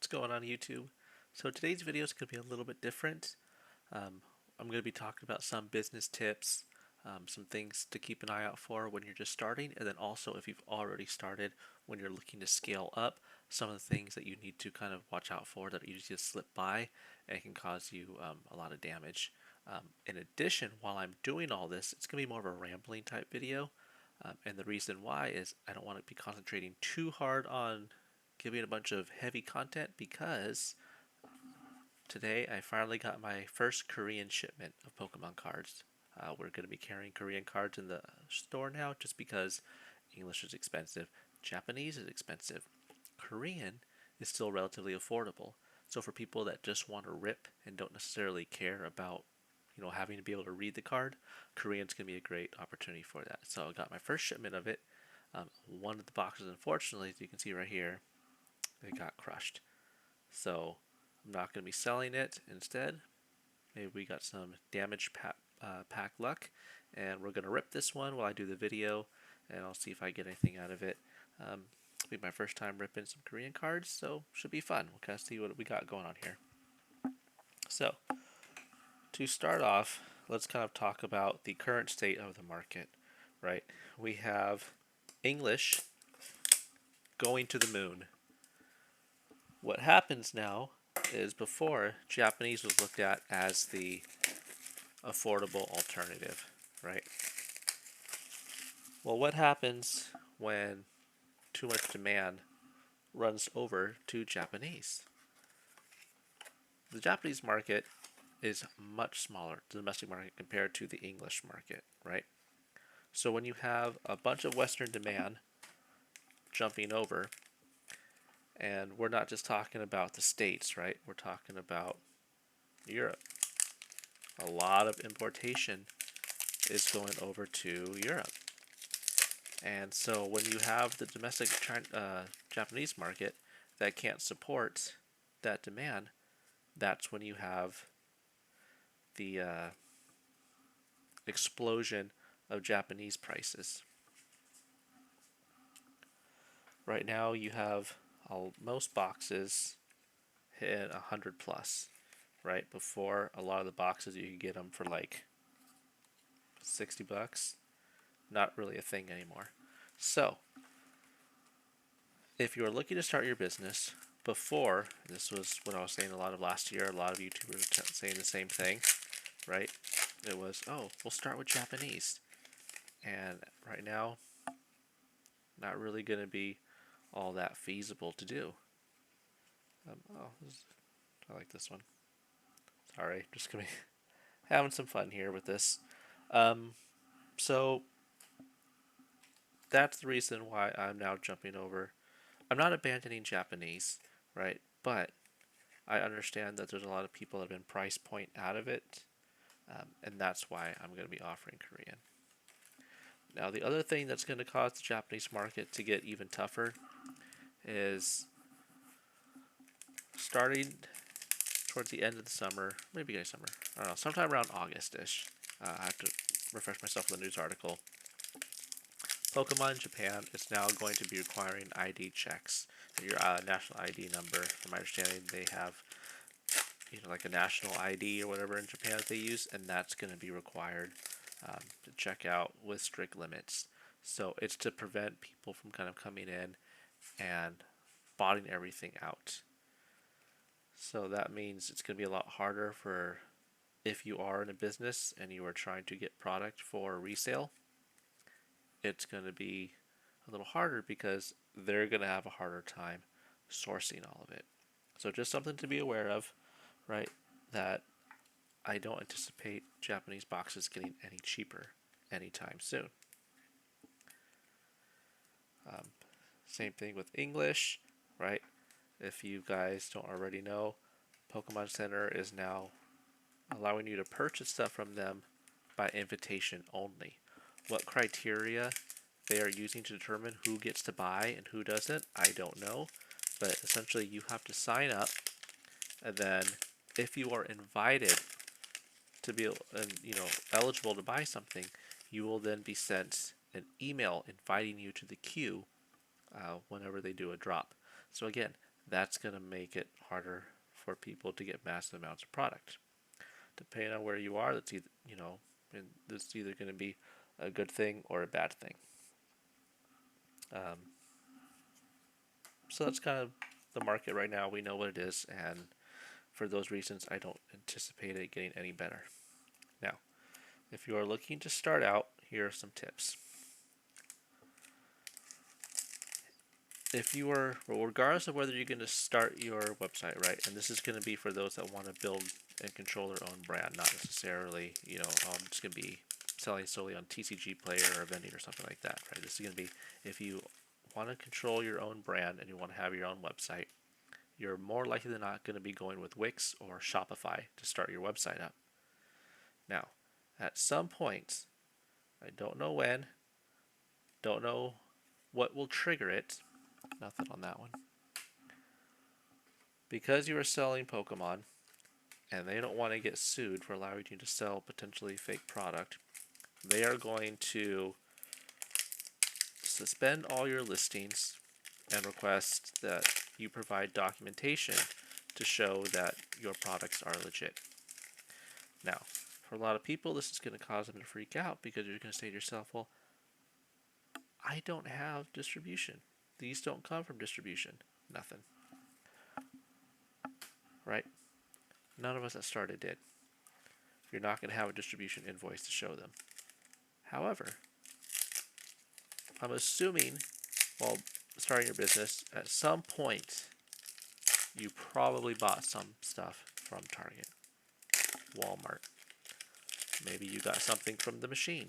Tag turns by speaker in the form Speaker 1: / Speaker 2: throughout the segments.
Speaker 1: What's going on YouTube? So today's video is going to be a little bit different. I'm going to be talking about some business tips, some things to keep an eye out for when you're just starting, and then also if you've already started when you're looking to scale up, some of the things that you need to kind of watch out for that you just slip by and can cause you a lot of damage. In addition, while I'm doing all this, it's going to be more of a rambling type video. And the reason why is I don't want to be concentrating too hard on giving a bunch of heavy content because today I finally got my first Korean shipment of Pokemon cards. We're going to be carrying Korean cards in the store now just because English is expensive, Japanese is expensive, Korean is still relatively affordable. So for people that just want to rip and don't necessarily care about having to be able to read the card, Korean's going to be a great opportunity for that. So I got my first shipment of it. One of the boxes, unfortunately, as you can see right here, it got crushed. So I'm not going to be selling it. Instead, maybe we got some damage pack luck, and we're going to rip this one while I do the video, and I'll see if I get anything out of it. It'll be my first time ripping some Korean cards, so should be fun. We'll kind of see what we got going on here. So to start off, let's kind of talk about the current state of the market, right? We have English going to the moon. What happens now is before, Japanese was looked at as the affordable alternative, right? Well, what happens when too much demand runs over to Japanese? The Japanese market is much smaller, the domestic market, compared to the English market, right? So when you have a bunch of Western demand jumping over, and we're not just talking about the States, right? We're talking about Europe. A lot of importation is going over to Europe. And so when you have the domestic Japanese market that can't support that demand, that's when you have the explosion of Japanese prices. Right now you have most boxes hit 100 plus, right? Before, a lot of the boxes you could get them for like 60 bucks. Not really a thing anymore. So if you're looking to start your business, before, this was what I was saying a lot of last year, a lot of YouTubers were saying the same thing, right? It was, oh, we'll start with Japanese. And right now, not really going to be all that feasible to do. I like this one. Sorry, just gonna be having some fun here with this. So that's the reason why I'm now jumping over. I'm not abandoning Japanese, right? But I understand that there's a lot of people that have been price point out of it, and that's why I'm going to be offering Korean. Now, the other thing that's going to cause the Japanese market to get even tougher is starting towards the end of the summer, maybe beginning of summer, I don't know, sometime around August-ish. I have to refresh myself with a news article. Pokemon in Japan is now going to be requiring ID checks. Your national ID number, from my understanding, they have like a national ID or whatever in Japan that they use, and that's going to be required to check out with strict limits. So it's to prevent people from kind of coming in and botting everything out. So that means it's going to be a lot harder for if you are in a business and you are trying to get product for resale. It's going to be a little harder because they're going to have a harder time sourcing all of it. So just something to be aware of, right? That I don't anticipate Japanese boxes getting any cheaper anytime soon. Same thing with English, right? If you guys don't already know, Pokemon Center is now allowing you to purchase stuff from them by invitation only. What criteria they are using to determine who gets to buy and who doesn't, I don't know. But essentially, you have to sign up, and then if you are invited to be eligible to buy something, you will then be sent an email inviting you to the queue whenever they do a drop. So again, that's going to make it harder for people to get massive amounts of product. Depending on where you are, that's either, and this is either going to be a good thing or a bad thing. So that's kind of the market right now. We know what it is, and for those reasons, I don't anticipate it getting any better. Now, if you are looking to start out, here are some tips. If you are, well, regardless of whether you're going to start your website, right, and this is going to be for those that want to build and control their own brand, not necessarily, I'm just going to be selling solely on TCG Player or vending or something like that, right? This is going to be if you want to control your own brand and you want to have your own website, you're more likely than not going to be going with Wix or Shopify to start your website up. Now, at some point, I don't know when, don't know what will trigger it. Nothing on that one. Because you are selling Pokemon and they don't want to get sued for allowing you to sell potentially fake product, they are going to suspend all your listings and request that you provide documentation to show that your products are legit. Now, for a lot of people, this is going to cause them to freak out because you're going to say to yourself, well, I don't have distribution. These don't come from distribution. Nothing. Right? None of us that started did. You're not going to have a distribution invoice to show them. However, I'm assuming while starting your business, at some point, you probably bought some stuff from Target, Walmart. Maybe you got something from the machine.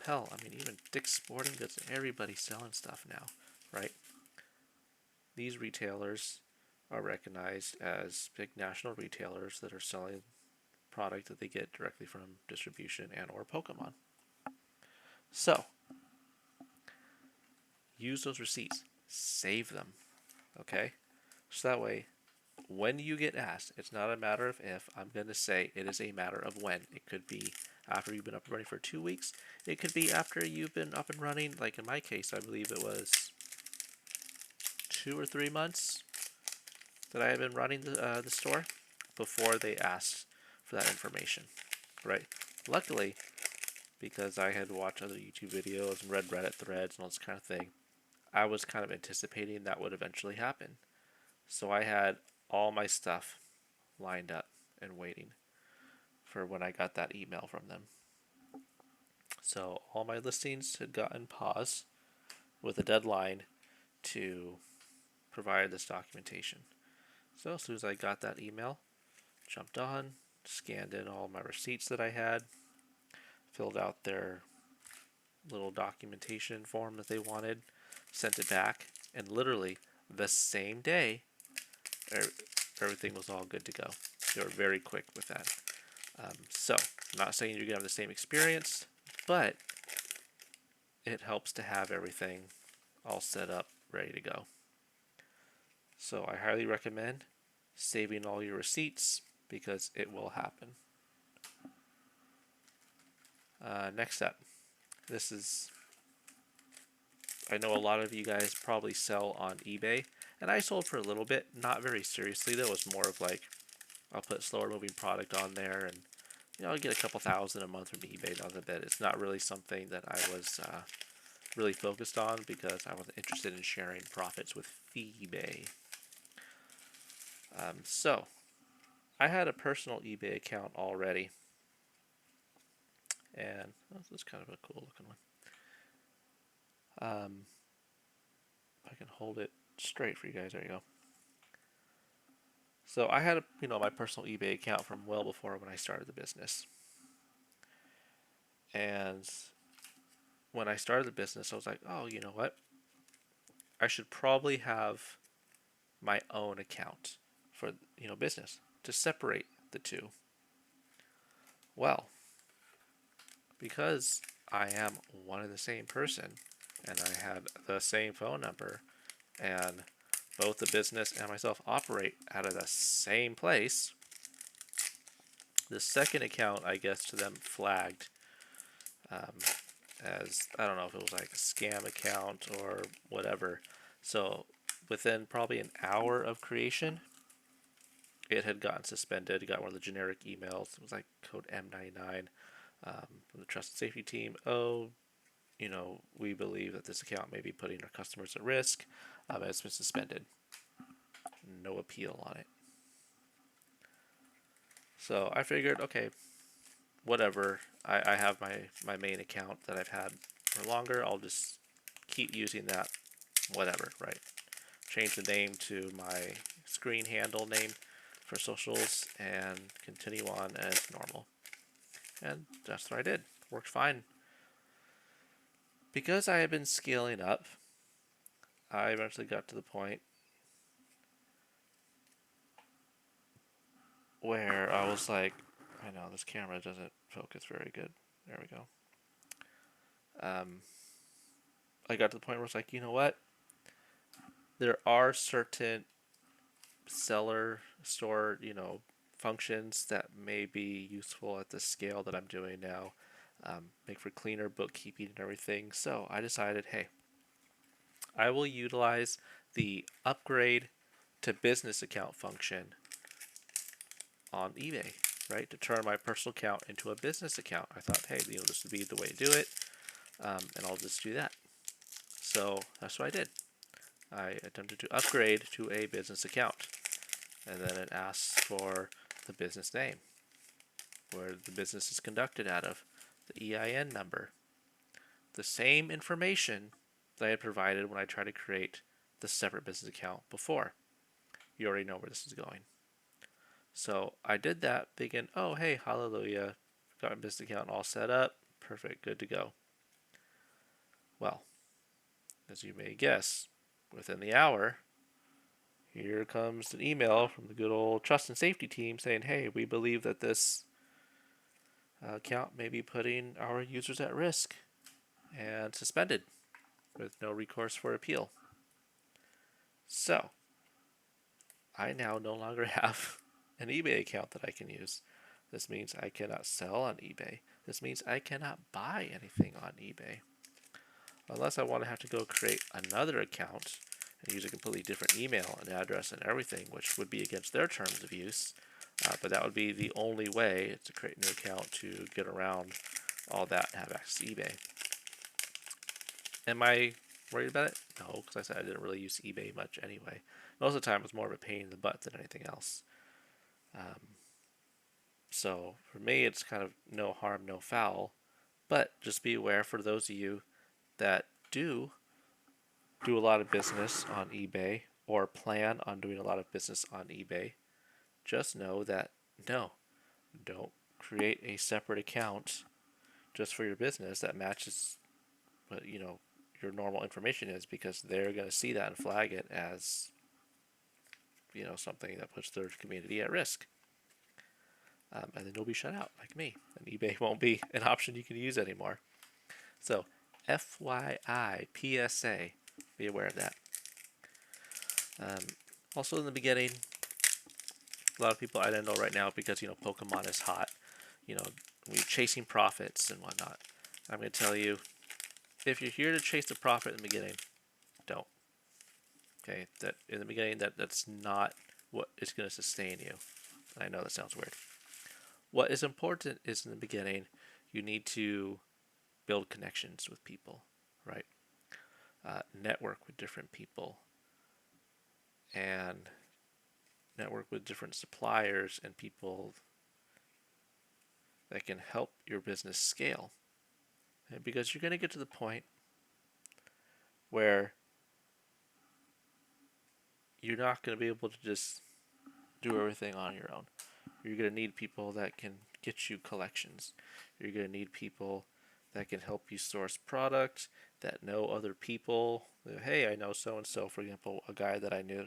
Speaker 1: Hell, I mean, even Dick's Sporting Goods, everybody's selling stuff now, right? These retailers are recognized as big national retailers that are selling product that they get directly from distribution and or Pokemon. So, use those receipts. Save them, okay? So that way, when you get asked, it's not a matter of if. I'm going to say it is a matter of when. It could be after you've been up and running for 2 weeks. It could be after you've been up and running. Like in my case, I believe it was 2 or 3 months that I had been running the store before they asked for that information, right? Luckily, because I had watched other YouTube videos and read Reddit threads and all this kind of thing, I was kind of anticipating that would eventually happen. So I had all my stuff lined up and waiting for when I got that email from them. So all my listings had gotten paused with a deadline to provide this documentation. So as soon as I got that email, jumped on, scanned in all my receipts that I had, filled out their little documentation form that they wanted, sent it back, and literally the same day, everything was all good to go. They were very quick with that. So, I'm not saying you're going to have the same experience, but it helps to have everything all set up, ready to go. So, I highly recommend saving all your receipts because it will happen. Next up, this is, I know a lot of you guys probably sell on eBay, and I sold for a little bit, not very seriously though. It's more of like, I'll put slower moving product on there, and I'll get a couple thousand a month from eBay on the bit. It's not really something that I was really focused on because I wasn't interested in sharing profits with eBay. So, I had a personal eBay account already, and this is kind of a cool looking one. If I can hold it straight for you guys, there you go. So I had my personal eBay account from well before when I started the business. And when I started the business, I was like, oh, you know what? I should probably have my own account for, business to separate the two. Well, because I am one and the same person and I had the same phone number and both the business and myself operate out of the same place, the second account, I guess, to them flagged as, I don't know if it was like a scam account or whatever. So within probably an hour of creation, it had gotten suspended. It got one of the generic emails. It was like code M99 from the trust and safety team. Oh, we believe that this account may be putting our customers at risk. It's been suspended. No appeal on it. So I figured, okay, whatever. I have my main account that I've had for longer. I'll just keep using that, whatever, right? Change the name to my screen handle name for socials and continue on as normal. And that's what I did. Worked fine. Because I had been scaling up, I eventually got to the point where I was like, I know this camera doesn't focus very good. There we go. I got to the point where it's like, you know what? There are certain seller store, functions that may be useful at the scale that I'm doing now. Make for cleaner bookkeeping and everything. So I decided, hey, I will utilize the upgrade to business account function on eBay, right? To turn my personal account into a business account. I thought, hey, this would be the way to do it, and I'll just do that. So that's what I did. I attempted to upgrade to a business account, and then it asks for the business name, where the business is conducted out of, the EIN number, the same information that I had provided when I tried to create the separate business account before. You already know where this is going. So I did that thinking, oh, hey, hallelujah, got my business account all set up, perfect, good to go. Well, as you may guess, within the hour, here comes an email from the good old trust and safety team saying, hey, we believe that this account may be putting our users at risk and suspended with no recourse for appeal. So I now no longer have an eBay account that I can use. This means I cannot sell on eBay. This means I cannot buy anything on eBay. Unless I want to have to go create another account and use a completely different email and address and everything, which would be against their terms of use. But that would be the only way to create a new account to get around all that and have access to eBay. Am I worried about it? No, because I said I didn't really use eBay much anyway. Most of the time it was more of a pain in the butt than anything else. So for me, it's kind of no harm, no foul. But just be aware for those of you that do a lot of business on eBay or plan on doing a lot of business on eBay, just know that no, don't create a separate account just for your business that matches what your normal information is, because they're going to see that and flag it as something that puts their community at risk. And then you'll be shut out like me, and eBay won't be an option you can use anymore. So FYI, PSA, be aware of that. Also in the beginning, a lot of people, I don't know right now because Pokemon is hot, we're chasing profits and whatnot. I'm going to tell you, if you're here to chase the profit in the beginning, don't. Okay, that in the beginning, that's not what is going to sustain you. I know that sounds weird. What is important is in the beginning, you need to build connections with people, right? Network with different people, and network with different suppliers and people that can help your business scale. And because you're going to get to the point where you're not going to be able to just do everything on your own. You're going to need people that can get you collections. You're going to need people that can help you source product, that know other people. Hey, I know so-and-so, for example, a guy that I knew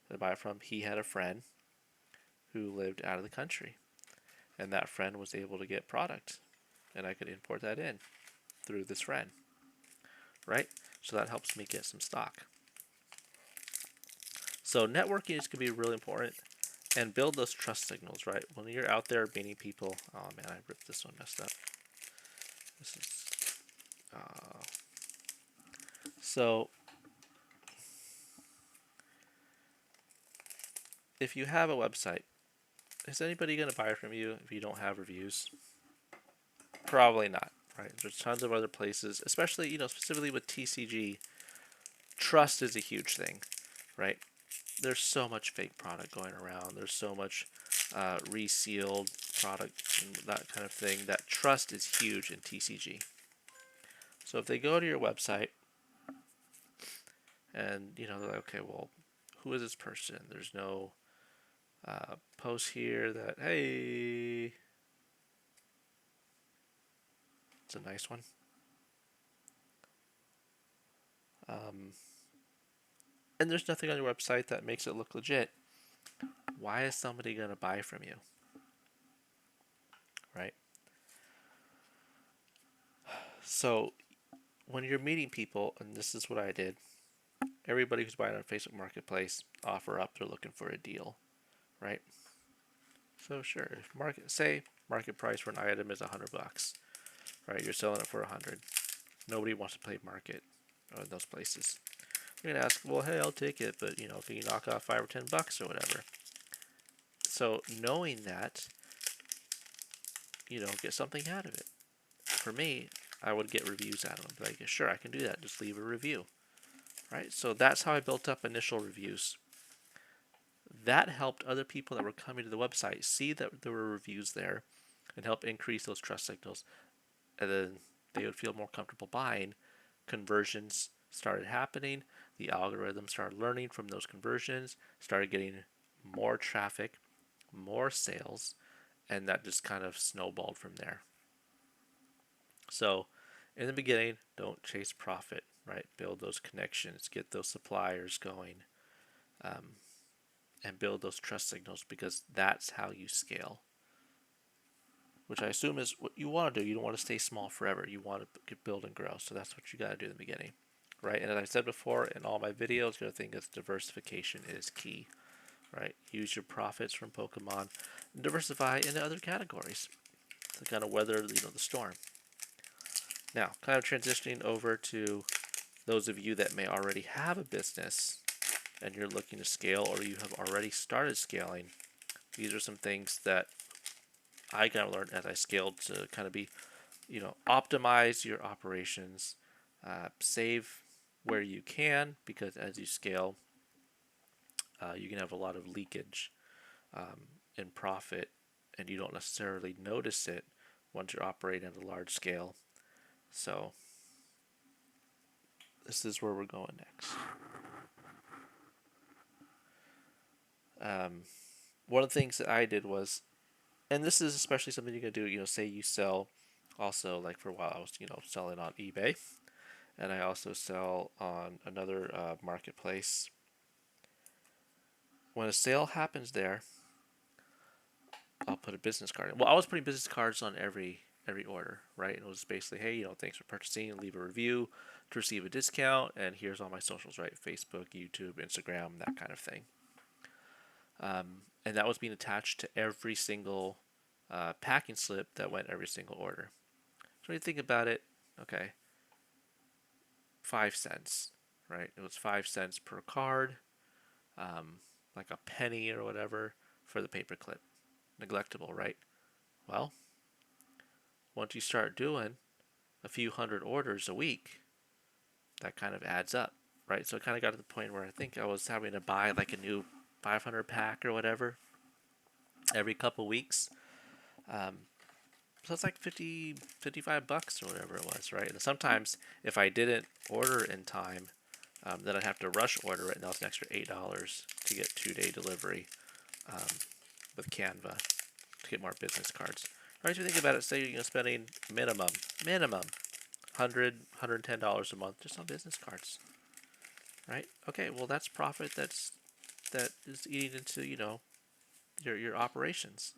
Speaker 1: that I buy from, he had a friend who lived out of the country. And that friend was able to get product. And I could import that in through this friend. Right? So that helps me get some stock. So networking is going to be really important. And build those trust signals, right? When you're out there meeting people, oh man, I ripped this one, messed up. This is, so if you have a website, is anybody going to buy from you if you don't have reviews? Probably not, right? There's tons of other places, especially, specifically with TCG. Trust is a huge thing, right? There's so much fake product going around. There's so much resealed product and that kind of thing. That trust is huge in TCG. So if they go to your website and, they're like, okay, well, who is this person? There's no post here that, hey, it's a nice one. And there's nothing on your website that makes it look legit. Why is somebody going to buy from you? Right? So when you're meeting people, and this is what I did, everybody who's buying on Facebook Marketplace offer up, they're looking for a deal, right? So sure, if market price for an item is $100, right? You're selling it for 100. Nobody wants to play market in those places. You're gonna ask, well, hey, I'll take it, but if you knock off $5 or $10 or whatever. So knowing that, get something out of it. For me, I would get reviews out of them. Like, sure, I can do that. Just leave a review, right? So that's how I built up initial reviews. That helped other people that were coming to the website see that there were reviews there and help increase those trust signals. And then they would feel more comfortable buying. Conversions started happening. The algorithm started learning from those conversions, started getting more traffic, more sales, and that just kind of snowballed from there. So in the beginning, don't chase profit, right? Build those connections, get those suppliers going, and build those trust signals, because that's how you scale. Which I assume is what you want to do. You don't want to stay small forever. You want to build and grow. So that's what you got to do in the beginning, right? And as I said before in all my videos, the other thing is diversification is key, right? Use your profits from Pokemon and diversify into other categories to kind of weather the storm. Now, kind of transitioning over to those of you that may already have a business and you're looking to scale, or you have already started scaling, these are some things that I kind of learned as I scaled to kind of be, optimize your operations, save where you can, because as you scale, you can have a lot of leakage in profit, and you don't necessarily notice it once you're operating at a large scale. So this is where we're going next. One of the things that I did was, and this is especially something you can do, say you sell also, like for a while I was, selling on eBay, and I also sell on another marketplace. When a sale happens there, I'll put a business card in. Well, I was putting business cards on every order, right? And it was basically, hey, thanks for purchasing, leave a review to receive a discount, and here's all my socials, right? Facebook, YouTube, Instagram, that kind of thing. And that was being attached to every single packing slip that went every single order. So when you think about it, okay, 5 cents, right? It was 5 cents per card, like a penny or whatever for the paperclip. Neglectable, right? Well, once you start doing a few hundred orders a week, that kind of adds up, right? So it kind of got to the point where I think I was having to buy like a new 500 pack or whatever every couple weeks. So it's like $50, $55 or whatever it was, right? And sometimes if I didn't order in time, then I'd have to rush order it, and that was an extra $8 to get 2-day delivery with Canva to get more business cards. Right, so you think about it, say spending minimum $100, $110 a month just on business cards, right? Okay, well that's profit that is eating into your operations.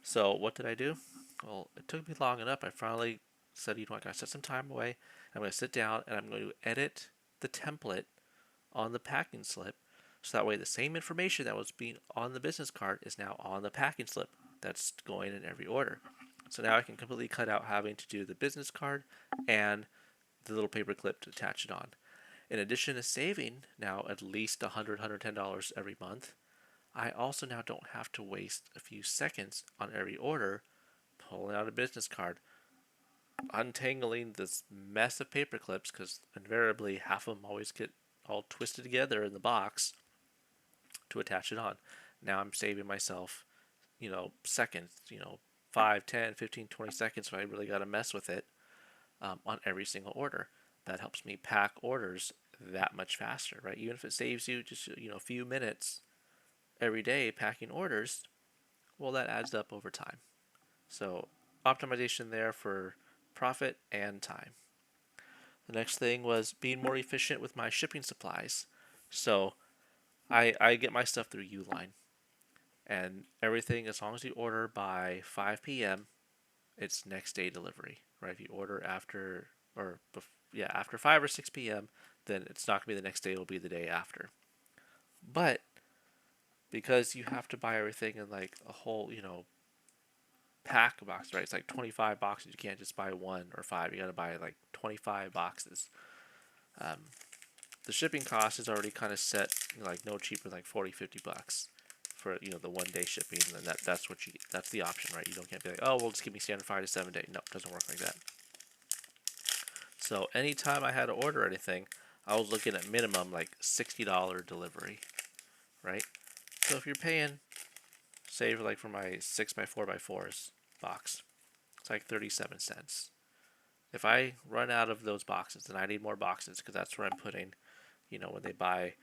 Speaker 1: So what did I do? Well, it took me long enough. I finally said, I gotta set some time away. I'm gonna sit down and I'm going to edit the template on the packing slip, so that way the same information that was being on the business card is now on the packing slip that's going in every order. So now I can completely cut out having to do the business card and the little paper clip to attach it on. In addition to saving now at least $100, $110 every month, I also now don't have to waste a few seconds on every order, pulling out a business card, untangling this mess of paper clips, because invariably half of them always get all twisted together in the box to attach it on. Now I'm saving myself, seconds, 5, 10, 15, 20 seconds if I really got to mess with it on every single order. That helps me pack orders that much faster, right? Even if it saves you just, a few minutes every day packing orders, well, that adds up over time. So optimization there for profit and time. The next thing was being more efficient with my shipping supplies. So I get my stuff through Uline, and everything, as long as you order by 5 p.m., it's next day delivery, right? If you order after, after 5 or 6 p.m., then it's not going to be the next day, it'll be the day after. But because you have to buy everything in like a whole, pack box, right? It's like 25 boxes. You can't just buy one or five. You got to buy like 25 boxes. The shipping cost is already kind of set, like no cheaper than like 40, 50 bucks for, the 1 day shipping. And that's the option, right? Can't be like, oh, well, just give me standard 5 to 7 day. No, it doesn't work like that. So anytime I had to order anything, I was looking at minimum like $60 delivery, right? So if you're paying, say, for my 6x4x4s box, it's like 37 cents. If I run out of those boxes, then I need more boxes, because that's where I'm putting, when they buy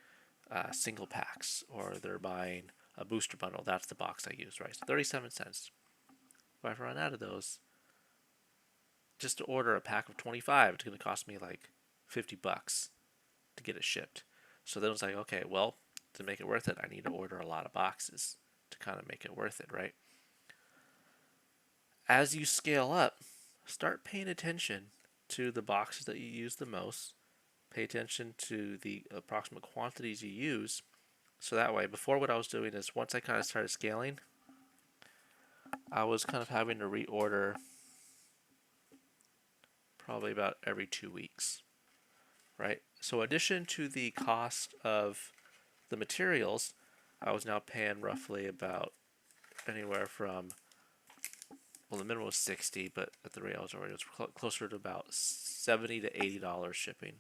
Speaker 1: single packs or they're buying a booster bundle, that's the box I use, right? So 37 cents. If I run out of those, just to order a pack of 25, it's going to cost me like 50 bucks to get it shipped. So then it's like, okay, well, to make it worth it, I need to order a lot of boxes to kind of make it worth it, right? As you scale up, start paying attention to the boxes that you use the most. Pay attention to the approximate quantities you use. So that way, before, what I was doing is, once I kind of started scaling, I was kind of having to reorder probably about every 2 weeks, right? So in addition to the cost of the materials, I was now paying roughly about anywhere from, well, the minimum was 60, but at the rate I was already, it was closer to about $70 to $80 shipping.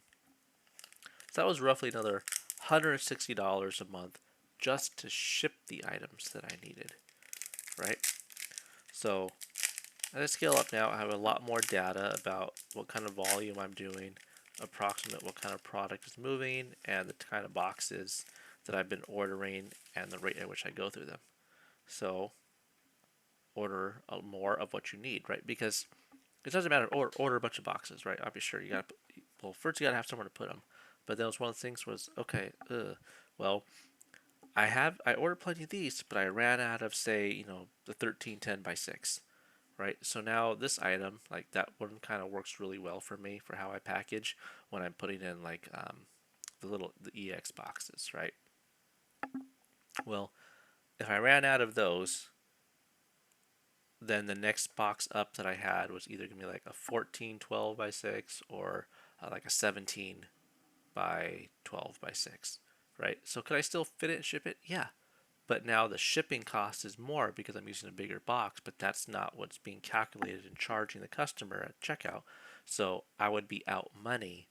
Speaker 1: So that was roughly another $160 a month just to ship the items that I needed, right? So as I scale up now, I have a lot more data about what kind of volume I'm doing, approximate what kind of product is moving, and the kind of boxes that I've been ordering, and the rate at which I go through them. So order more of what you need, right? Because it doesn't matter, order a bunch of boxes, right? Obviously, first you gotta have somewhere to put them. But then one of the things was, okay, well, I ordered plenty of these, but I ran out of, say, the 1310 by 6, right? So now this item, like that one, kind of works really well for me for how I package when I'm putting in like the EX boxes, right? Well, if I ran out of those, then the next box up that I had was either gonna be like a 1412 by 6 or like a 17 by 12 by 6, right? So could I still fit it and ship it? Yeah. But now the shipping cost is more because I'm using a bigger box, but that's not what's being calculated and charging the customer at checkout. So I would be out money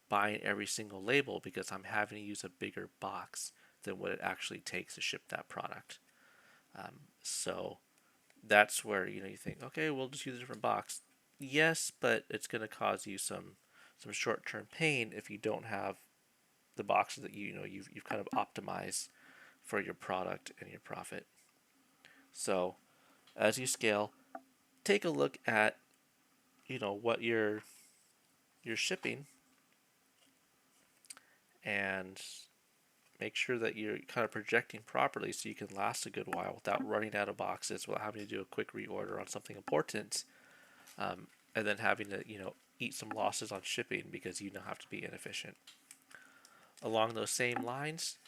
Speaker 1: buying every single label because I'm having to use a bigger box than what it actually takes to ship that product. So that's where you think, okay, we'll just use a different box. Yes, but it's going to cause you some short-term pain if you don't have the boxes that you've kind of optimized for your product and your profit. So as you scale, take a look at what you're shipping, and make sure that you're kind of projecting properly so you can last a good while without running out of boxes, without having to do a quick reorder on something important, and then having to eat some losses on shipping because you now have to be inefficient. Along those same lines,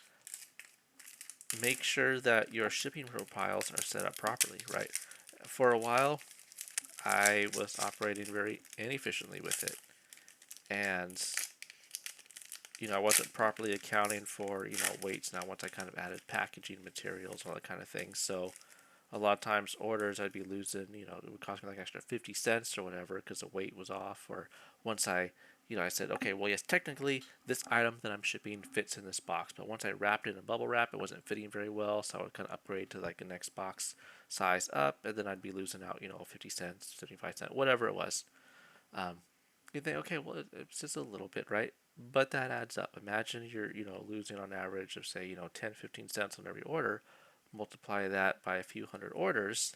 Speaker 1: make sure that your shipping profiles are set up properly, right? For a while, I was operating very inefficiently with it, and I wasn't properly accounting for, weights now once I kind of added packaging materials, all that kind of thing. So a lot of times orders I'd be losing, it would cost me like extra 50 cents or whatever because the weight was off. Or once I said, okay, well, yes, technically this item that I'm shipping fits in this box, but once I wrapped it in a bubble wrap, it wasn't fitting very well. So I would kind of upgrade to like the next box size up, and then I'd be losing out, 50 cents, 75 cents, whatever it was. Um, you think, okay, well, it's just a little bit, right? But that adds up. Imagine you're, losing on average of say, 10, 15 cents on every order. Multiply that by a few hundred orders,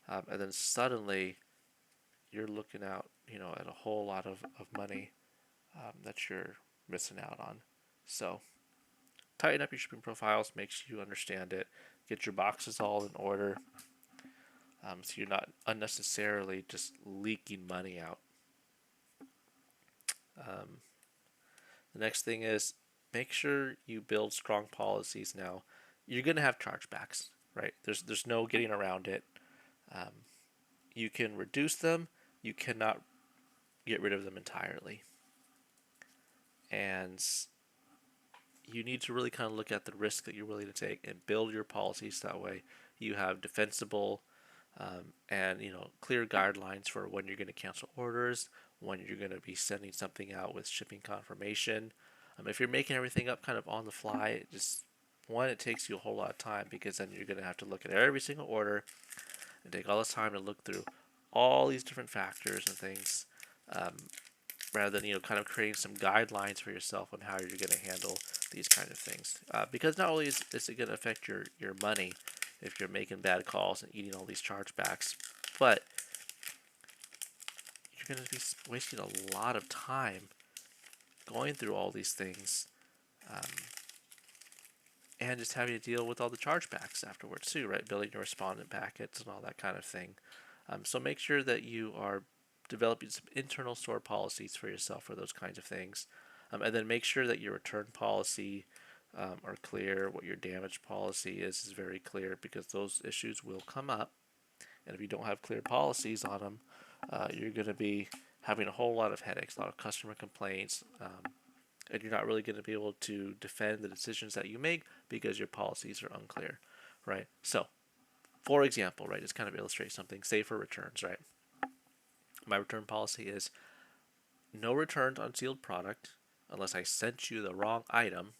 Speaker 1: and then suddenly you're looking out, at a whole lot of money that you're missing out on. So tighten up your shipping profiles, make sure you understand it, get your boxes all in order, so you're not unnecessarily just leaking money out. Um, the next thing is make sure you build strong policies now. You're going to have chargebacks, right? There's no getting around it. You can reduce them. You cannot get rid of them entirely. And you need to really kind of look at the risk that you're willing to take and build your policies that way. You have defensible and clear guidelines for when you're going to cancel orders, when you're going to be sending something out with shipping confirmation. If you're making everything up kind of on the fly, it takes you a whole lot of time because then you're going to have to look at every single order and take all this time to look through all these different factors and things, rather than kind of creating some guidelines for yourself on how you're going to handle these kind of things. Because not only is it going to affect your money if you're making bad calls and eating all these chargebacks, but you're going to be wasting a lot of time going through all these things, and just having to deal with all the chargebacks afterwards too, right? Building your respondent packets and all that kind of thing. So make sure that you are developing some internal store policies for yourself for those kinds of things. And then make sure that your return policy are clear. What your damage policy is very clear because those issues will come up. And if you don't have clear policies on them, you're going to be having a whole lot of headaches, a lot of customer complaints, and you're not really going to be able to defend the decisions that you make because your policies are unclear, right? So, for example, right, just kind of illustrate something, say for returns, right? My return policy is no returns on sealed product unless I sent you the wrong item,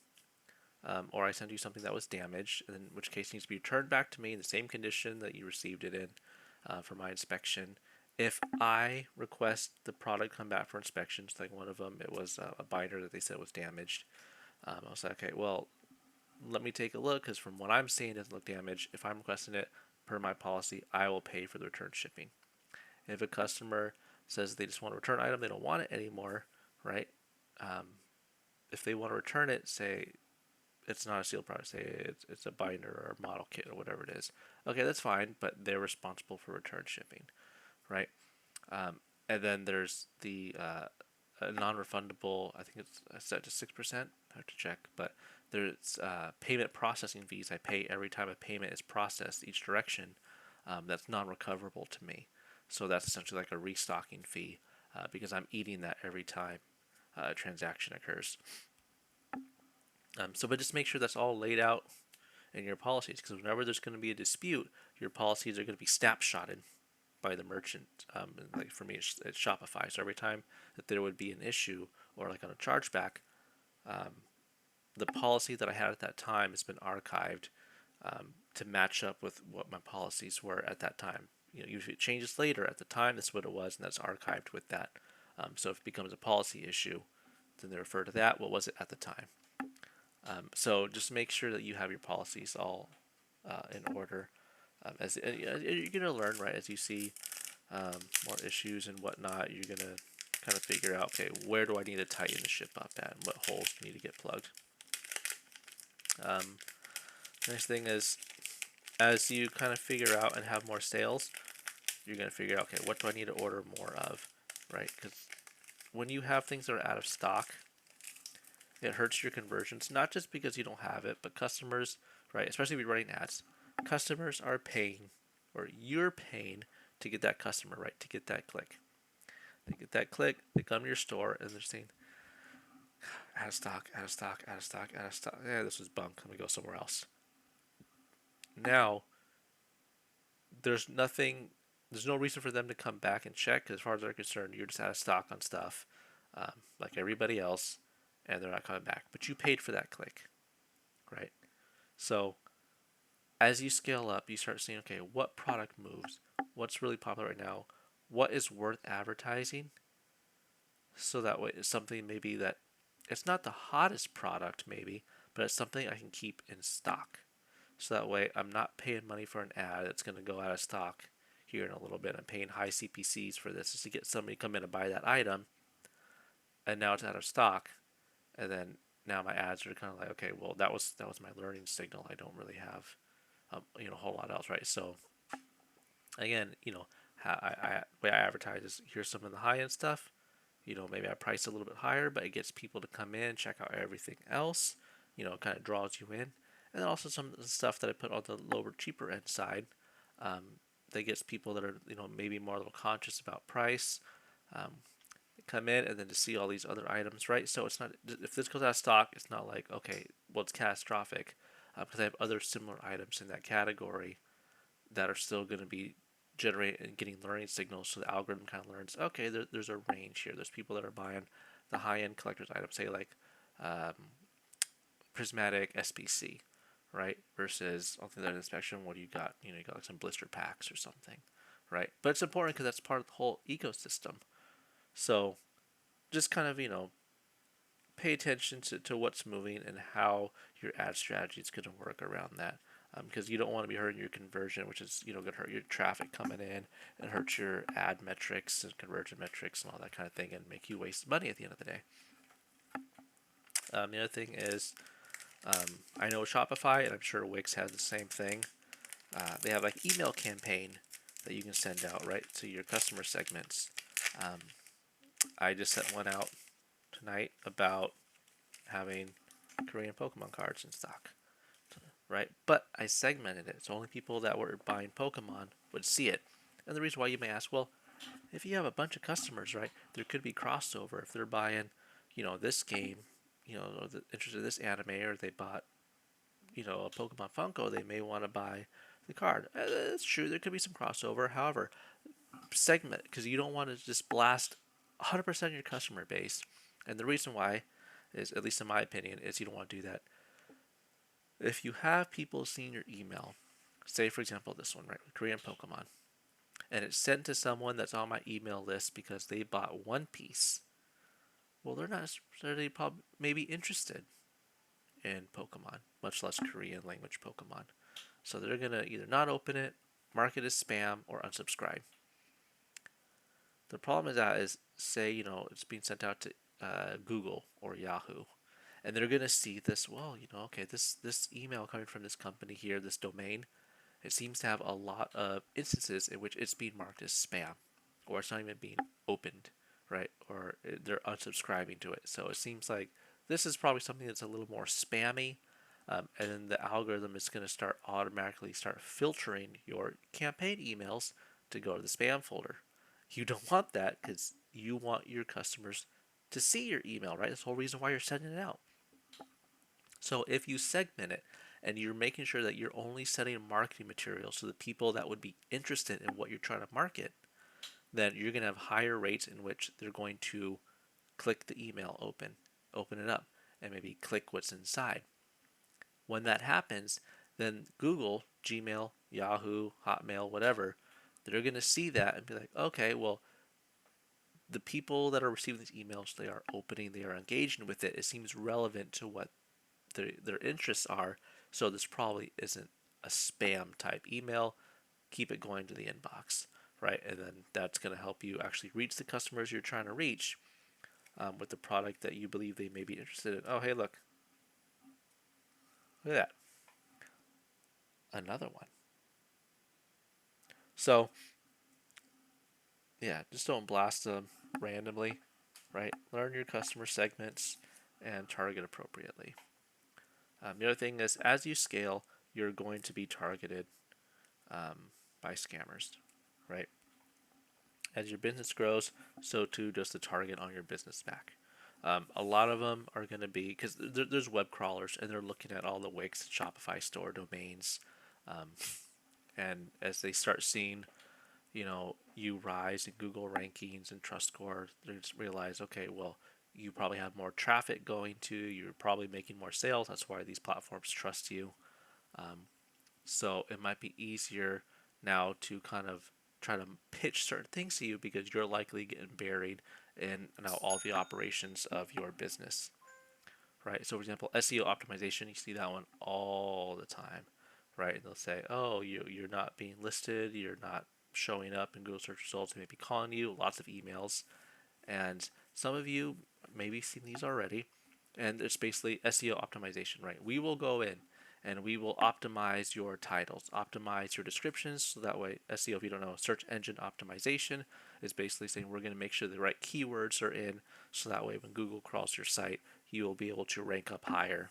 Speaker 1: or I sent you something that was damaged, in which case it needs to be returned back to me in the same condition that you received it in for my inspection. If I request the product come back for inspections, like one of them, it was a binder that they said was damaged. I was like, okay, well, let me take a look, because from what I'm seeing, it doesn't look damaged. If I'm requesting it per my policy, I will pay for the return shipping. If a customer says they just want to return an item, they don't want it anymore, right? If they want to return it, say it's not a sealed product, say it's a binder or a model kit or whatever it is. Okay, that's fine, but they're responsible for return shipping, right? And then there's the non-refundable, I think it's set to 6%. I have to check, but there's payment processing fees I pay every time a payment is processed each direction. That's non-recoverable to me. So that's essentially like a restocking fee because I'm eating that every time a transaction occurs. But just make sure that's all laid out in your policies, because whenever there's going to be a dispute, your policies are going to be snapshotted by the merchant. Like for me, it's Shopify. So every time that there would be an issue or like on a chargeback, the policy that I had at that time has been archived to match up with what my policies were at that time. Usually it changes later. At the time, that's what it was, and that's archived with that. So if it becomes a policy issue, then they refer to that. What was it at the time? So just make sure that you have your policies all in order. As you're gonna learn, right, as you see more issues and whatnot, you're gonna kind of figure out, okay, where do I need to tighten the ship up at, and what holes need to get plugged. Next thing is, as you kind of figure out and have more sales, you're gonna figure out, okay, what do I need to order more of, right? Because when you have things that are out of stock, it hurts your conversions, not just because you don't have it, but customers, right, especially if you're running ads, customers are paying, or you're paying to get that customer, right, to get that click. They get that click, they come to your store, and they're saying, Out of stock, out of stock, out of stock, out of stock. Yeah, this was bunk. Let me go somewhere else. Now, there's nothing, there's no reason for them to come back and check, 'cause as far as they're concerned, you're just out of stock on stuff, like everybody else, and they're not coming back. But you paid for that click, right? So as you scale up, you start seeing, okay, what product moves? What's really popular right now? What is worth advertising? So that way, it's something maybe that it's not the hottest product, maybe, but it's something I can keep in stock. So that way, I'm not paying money for an ad that's going to go out of stock here in a little bit. I'm paying high CPCs for this just to get somebody to come in and buy that item, and now it's out of stock. And then now my ads are kind of like, okay, well, that was my learning signal. I don't really have a whole lot else, right? So again, how way I advertise is, here's some of the high end stuff. Maybe I price a little bit higher, but it gets people to come in, check out everything else. It kind of draws you in. And then also some of the stuff that I put on the lower, cheaper end side, um, that gets people that are, maybe more a little conscious about price, um, come in and then to see all these other items, right? So it's not, if this goes out of stock, it's not like, okay, well, it's catastrophic, because I have other similar items in that category that are still going to be generating and getting learning signals, so the algorithm kind of learns, okay, there's a range here. There's people that are buying the high-end collector's items, say like um, prismatic SPC, right? Versus on the other end of the spectrum, what do you got? You got like some blister packs or something, right? But it's important because that's part of the whole ecosystem. So just kind of, pay attention to what's moving and how your ad strategy is going to work around that. Because you don't want to be hurting your conversion, which is going to hurt your traffic coming in and hurt your ad metrics and conversion metrics and all that kind of thing, and make you waste money at the end of the day. The other thing is, I know Shopify, and I'm sure Wix has the same thing. They have like email campaign that you can send out, right, to your customer segments. Um, I just sent one out tonight about having Korean Pokemon cards in stock, right? But I segmented it, so only people that were buying Pokemon would see it. And the reason why, you may ask, well, if you have a bunch of customers, right, there could be crossover. If they're buying, this game, or interested in this anime, or they bought, a Pokemon Funko, they may want to buy the card. That's true. There could be some crossover. However, segment, because you don't want to just blast 100% of your customer base. And the reason why is, at least in my opinion, is you don't want to do that. If you have people seeing your email, say for example this one, right, Korean Pokemon, and it's sent to someone that's on my email list because they bought One Piece, well, they're not necessarily probably maybe interested in Pokemon, much less Korean language Pokemon. So they're gonna either not open it, mark it as spam, or unsubscribe. The problem is that is, say, it's being sent out to Google or Yahoo, and they're gonna see this. Well, okay, this email coming from this company here, this domain, it seems to have a lot of instances in which it's being marked as spam, or it's not even being opened, right? Or they're unsubscribing to it. So it seems like this is probably something that's a little more spammy, and then the algorithm is going to start automatically start filtering your campaign emails to go to the spam folder. You don't want that, because you want your customers to see your email, right? That's the whole reason why you're sending it out. So if you segment it and you're making sure that you're only sending marketing materials to the people that would be interested in what you're trying to market, then you're going to have higher rates in which they're going to click the email, open it up, and maybe click what's inside. When that happens, then Google, Gmail, Yahoo, Hotmail, whatever, they're going to see that and be like, okay, well, the people that are receiving these emails, they are opening, they are engaging with it. It seems relevant to what their interests are. So this probably isn't a spam type email. Keep it going to the inbox, right? And then that's going to help you actually reach the customers you're trying to reach, with the product that you believe they may be interested in. Oh, hey, look at that, another one. So yeah, just don't blast them randomly, right? Learn your customer segments and target appropriately. The other thing is, as you scale, you're going to be targeted by scammers, right? As your business grows, so too does the target on your business back. A lot of them are going to be because there's web crawlers and they're looking at all the Wix Shopify store domains, um, and as they start seeing, you rise in Google rankings and trust score, they just realize, okay, well, you probably have more traffic going to, you're probably making more sales. That's why these platforms trust you. So it might be easier now to kind of try to pitch certain things to you because you're likely getting buried in now all the operations of your business, right? So for example, SEO optimization, you see that one all the time, right? And they'll say, oh, you're not being listed, you're not showing up in Google search results, they may be calling you, lots of emails. And some of you maybe seen these already, and it's basically SEO optimization, right? We will go in and we will optimize your titles, optimize your descriptions, so that way SEO, if you don't know, search engine optimization is basically saying we're going to make sure the right keywords are in, so that way when Google crawls your site, you will be able to rank up higher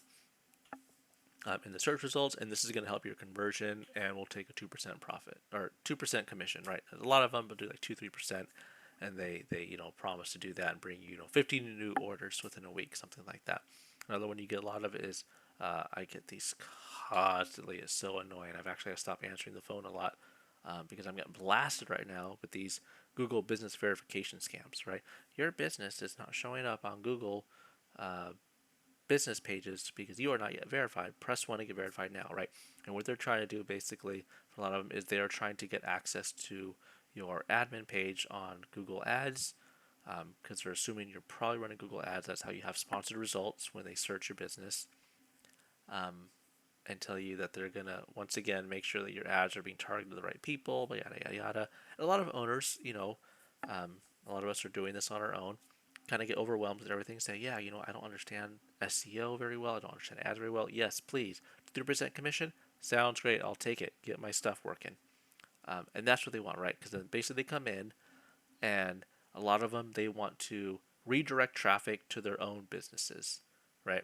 Speaker 1: in the search results, and this is going to help your conversion, and we'll take a 2% profit or 2% commission, right? A lot of them will do like 2-3%, and they promise to do that and bring you 15 new orders within a week, something like that. Another one you get a lot of is I get these constantly. It's so annoying. I've actually got to stop answering the phone a lot because I'm getting blasted right now with these Google business verification scams. Right, your business is not showing up on Google business pages because you are not yet verified. Press 1 to get verified now, right? And what they're trying to do basically for a lot of them is they are trying to get access to your admin page on Google Ads because they're assuming you're probably running Google Ads. That's how you have sponsored results when they search your business, and tell you that they're going to, once again, make sure that your ads are being targeted to the right people, yada, yada, yada. And a lot of owners, a lot of us are doing this on our own, kind of get overwhelmed with everything, say, yeah, I don't understand SEO very well, I don't understand ads very well. Yes, please. 3% commission? Sounds great, I'll take it. Get my stuff working. And that's what they want, right? Because then basically they come in, and a lot of them, they want to redirect traffic to their own businesses, right?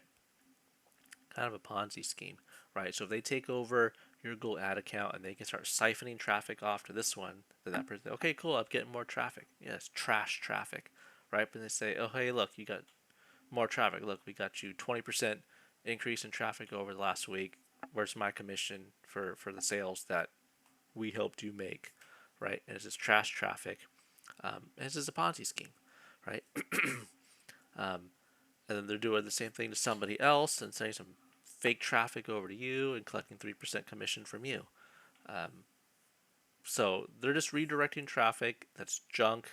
Speaker 1: Kind of a Ponzi scheme, right? So if they take over your Google ad account and they can start siphoning traffic off to this one, then that person, okay, cool, I'm getting more traffic. Yes, trash traffic, right? But they say, oh, hey, look, you got more traffic. Look, we got you 20% increase in traffic over the last week. Where's my commission for the sales that we helped you make, right? And it's just trash traffic. And this is a Ponzi scheme, right? And then they're doing the same thing to somebody else and sending some fake traffic over to you and collecting 3% commission from you. So they're just redirecting traffic that's junk.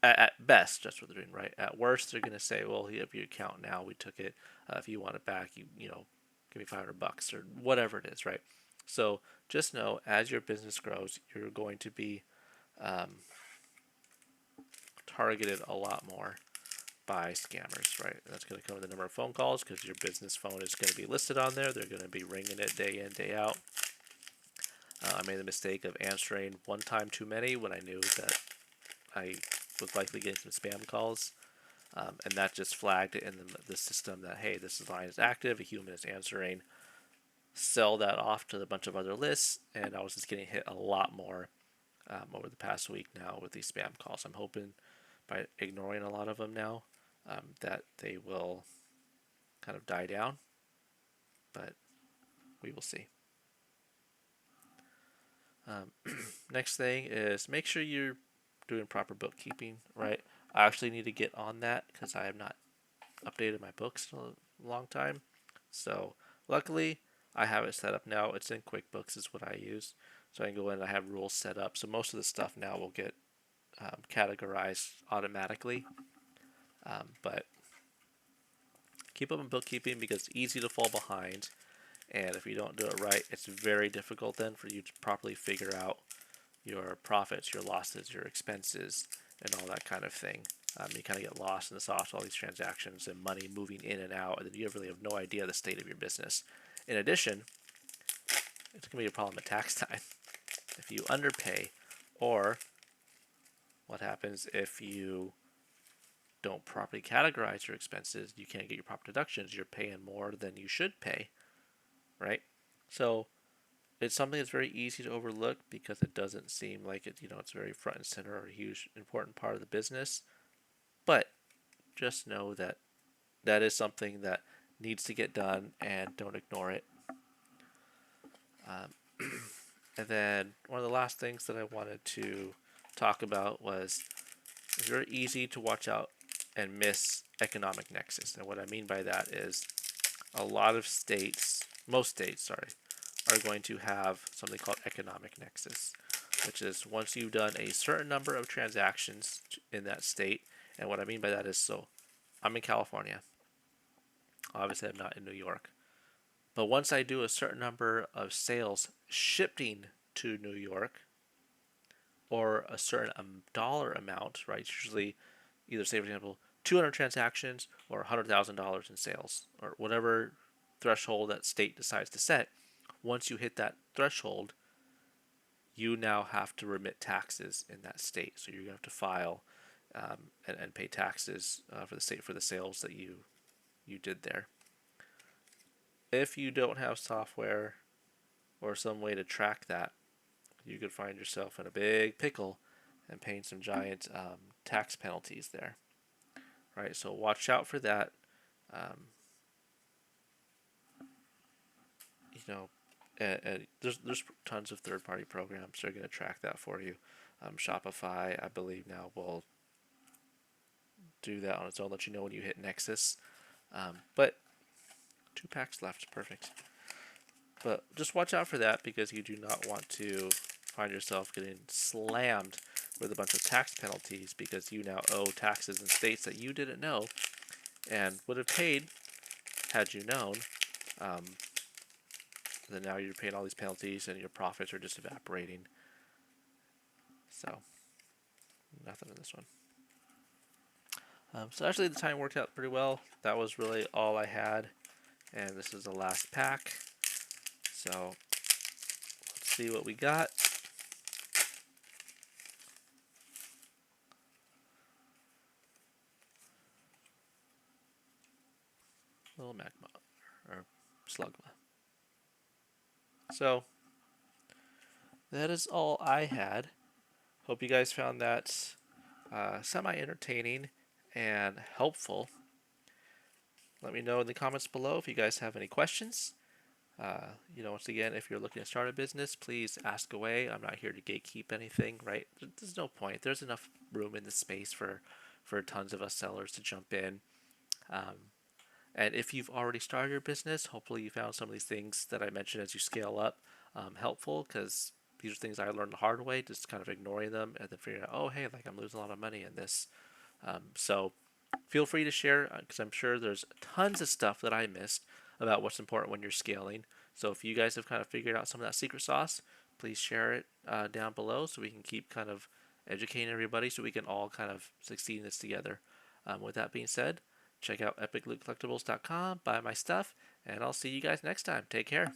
Speaker 1: At best, that's what they're doing, right? At worst, they're going to say, well, you have your account now. We took it. If you want it back, give me $500 or whatever it is, right? So just know, as your business grows, you're going to be targeted a lot more by scammers, right? And that's going to come with the number of phone calls because your business phone is going to be listed on there. They're going to be ringing it day in, day out. I made the mistake of answering one time too many when I knew that I was likely getting some spam calls. And that just flagged it in the system that, hey, this line is active, a human is answering. Sell that off to a bunch of other lists, and I was just getting hit a lot more over the past week now with these spam calls. I'm hoping by ignoring a lot of them now that they will kind of die down, but we will see. Next thing is make sure you're doing proper bookkeeping, right? I actually need to get on that because I have not updated my books in a long time. So luckily, I have it set up now. It's in QuickBooks is what I use. So I can go in and I have rules set up. So most of the stuff now will get categorized automatically. But keep up on bookkeeping because it's easy to fall behind. And if you don't do it right, it's very difficult then for you to properly figure out your profits, your losses, your expenses, and all that kind of thing. You kind of get lost in the sauce, all these transactions and money moving in and out, and then you really have no idea the state of your business. In addition, it's going to be a problem at tax time. If you underpay, or what happens if you don't properly categorize your expenses, you can't get your proper deductions, you're paying more than you should pay, right? So it's something that's very easy to overlook because it doesn't seem like it's very front and center or a huge important part of the business. But just know that that is something that needs to get done, and don't ignore it. And then one of the last things that I wanted to talk about was it's very easy to watch out and miss economic nexus. And what I mean by that is a lot of states, most states, sorry, are going to have something called economic nexus, which is once you've done a certain number of transactions in that state. And what I mean by that is, so I'm in California. Obviously, I'm not in New York. But once I do a certain number of sales shipping to New York, or a certain dollar amount, right? Usually, either say for example, 200 transactions or $100,000 in sales, or whatever threshold that state decides to set. Once you hit that threshold, you now have to remit taxes in that state. So you're going to have to file and pay taxes for the state for the sales that you did there. If you don't have software or some way to track that, you could find yourself in a big pickle and paying some giant tax penalties there. Right, so watch out for that. And there's tons of third-party programs that are going to track that for you. Shopify, I believe now, will do that on its own, let you know when you hit Nexus. But 2 packs left, perfect. But just watch out for that, because you do not want to find yourself getting slammed with a bunch of tax penalties because you now owe taxes in states that you didn't know and would have paid had you known. Then now you're paying all these penalties and your profits are just evaporating. So, nothing in this one. So actually the time worked out pretty well. That was really all I had. And this is the last pack. So, let's see what we got. Little magma, or slugma. So, that is all I had. Hope you guys found that semi-entertaining and helpful. Let me know in the comments below if you guys have any questions. Once again, if you're looking to start a business, please ask away. I'm not here to gatekeep anything, right? There's no point. There's enough room in the space for tons of us sellers to jump in. And if you've already started your business, hopefully you found some of these things that I mentioned as you scale up helpful, because these are things I learned the hard way, just kind of ignoring them and then figuring out, oh, hey, like I'm losing a lot of money in this. So feel free to share, because I'm sure there's tons of stuff that I missed about what's important when you're scaling. So if you guys have kind of figured out some of that secret sauce, please share it down below so we can keep kind of educating everybody so we can all kind of succeed in this together. With that being said, check out epiclootcollectibles.com, buy my stuff, and I'll see you guys next time. Take care.